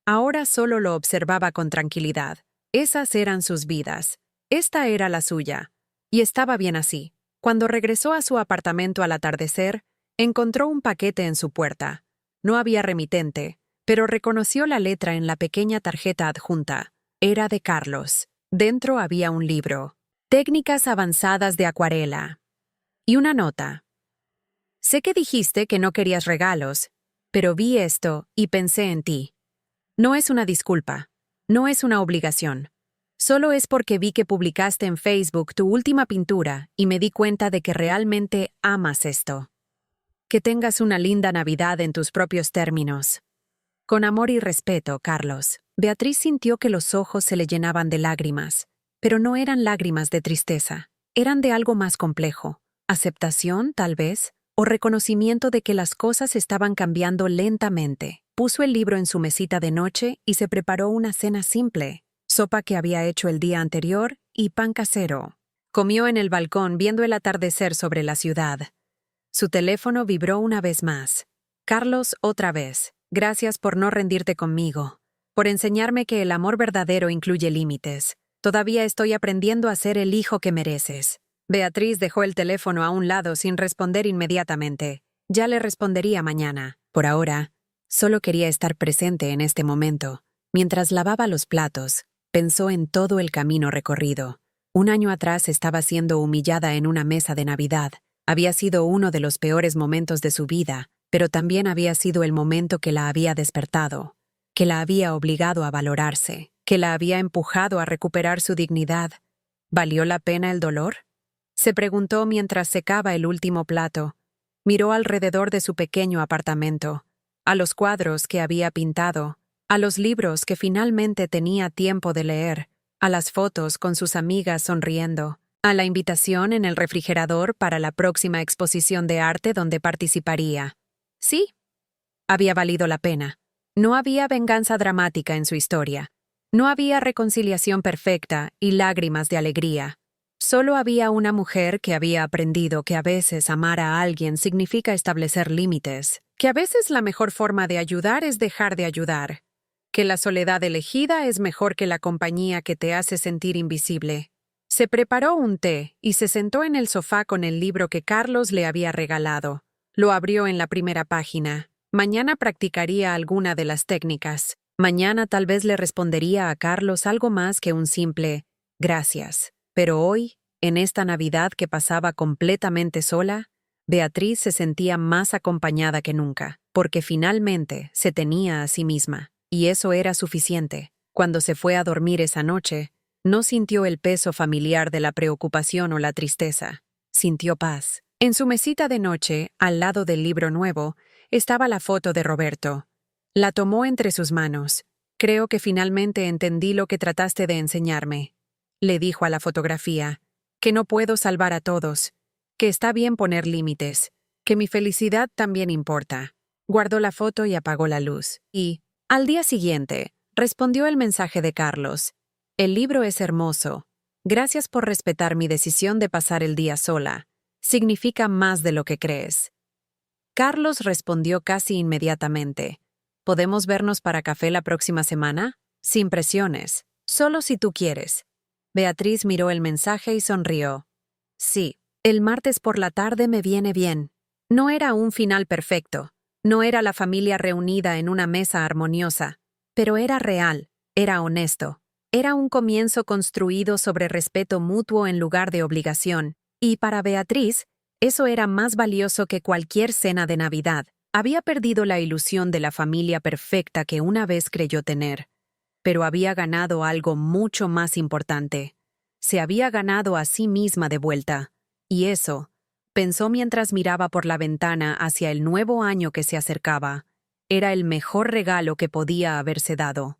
[SPEAKER 1] Ahora solo lo observaba con tranquilidad. Esas eran sus vidas. Esta era la suya. Y estaba bien así. Cuando regresó a su apartamento al atardecer, encontró un paquete en su puerta. No había remitente, pero reconoció la letra en la pequeña tarjeta adjunta. Era de Carlos. Dentro había un libro. Técnicas avanzadas de acuarela. Y una nota. Sé que dijiste que no querías regalos, pero vi esto y pensé en ti. No es una disculpa. No es una obligación. Solo es porque vi que publicaste en Facebook tu última pintura y me di cuenta de que realmente amas esto. Que tengas una linda Navidad en tus propios términos. Con amor y respeto, Carlos. Beatriz sintió que los ojos se le llenaban de lágrimas, pero no eran lágrimas de tristeza, eran de algo más complejo. Aceptación, tal vez, o reconocimiento de que las cosas estaban cambiando lentamente. Puso el libro en su mesita de noche y se preparó una cena simple, sopa que había hecho el día anterior y pan casero. Comió en el balcón viendo el atardecer sobre la ciudad. Su teléfono vibró una vez más. Carlos, otra vez. Gracias por no rendirte conmigo, por enseñarme que el amor verdadero incluye límites. Todavía estoy aprendiendo a ser el hijo que mereces. Beatriz dejó el teléfono a un lado sin responder inmediatamente. Ya le respondería mañana. Por ahora, solo quería estar presente en este momento. Mientras lavaba los platos, pensó en todo el camino recorrido. Un año atrás estaba siendo humillada en una mesa de Navidad. Había sido uno de los peores momentos de su vida, pero también había sido el momento que la había despertado, que la había obligado a valorarse, que la había empujado a recuperar su dignidad. ¿Valió la pena el dolor? Se preguntó mientras secaba el último plato. Miró alrededor de su pequeño apartamento, a los cuadros que había pintado, a los libros que finalmente tenía tiempo de leer, a las fotos con sus amigas sonriendo, a la invitación en el refrigerador para la próxima exposición de arte donde participaría. Sí, había valido la pena. No había venganza dramática en su historia. No había reconciliación perfecta y lágrimas de alegría. Solo había una mujer que había aprendido que a veces amar a alguien significa establecer límites, que a veces la mejor forma de ayudar es dejar de ayudar, que la soledad elegida es mejor que la compañía que te hace sentir invisible. Se preparó un té y se sentó en el sofá con el libro que Carlos le había regalado. Lo abrió en la primera página. Mañana practicaría alguna de las técnicas. Mañana tal vez le respondería a Carlos algo más que un simple «gracias». Pero hoy, en esta Navidad que pasaba completamente sola, Beatriz se sentía más acompañada que nunca, porque finalmente se tenía a sí misma, y eso era suficiente. Cuando se fue a dormir esa noche, no sintió el peso familiar de la preocupación o la tristeza. Sintió paz. En su mesita de noche, al lado del libro nuevo, estaba la foto de Roberto. La tomó entre sus manos. Creo que finalmente entendí lo que trataste de enseñarme. Le dijo a la fotografía, que no puedo salvar a todos, que está bien poner límites, que mi felicidad también importa. Guardó la foto y apagó la luz. Y, al día siguiente, respondió el mensaje de Carlos. El libro es hermoso. Gracias por respetar mi decisión de pasar el día sola. Significa más de lo que crees. Carlos respondió casi inmediatamente. ¿Podemos vernos para café la próxima semana? Sin presiones. Solo si tú quieres. Beatriz miró el mensaje y sonrió. Sí, el martes por la tarde me viene bien. No era un final perfecto. No era la familia reunida en una mesa armoniosa. Pero era real, era honesto. Era un comienzo construido sobre respeto mutuo en lugar de obligación. Y para Beatriz, eso era más valioso que cualquier cena de Navidad. Había perdido la ilusión de la familia perfecta que una vez creyó tener. Pero había ganado algo mucho más importante. Se había ganado a sí misma de vuelta. Y eso, pensó mientras miraba por la ventana hacia el nuevo año que se acercaba. Era el mejor regalo que podía haberse dado.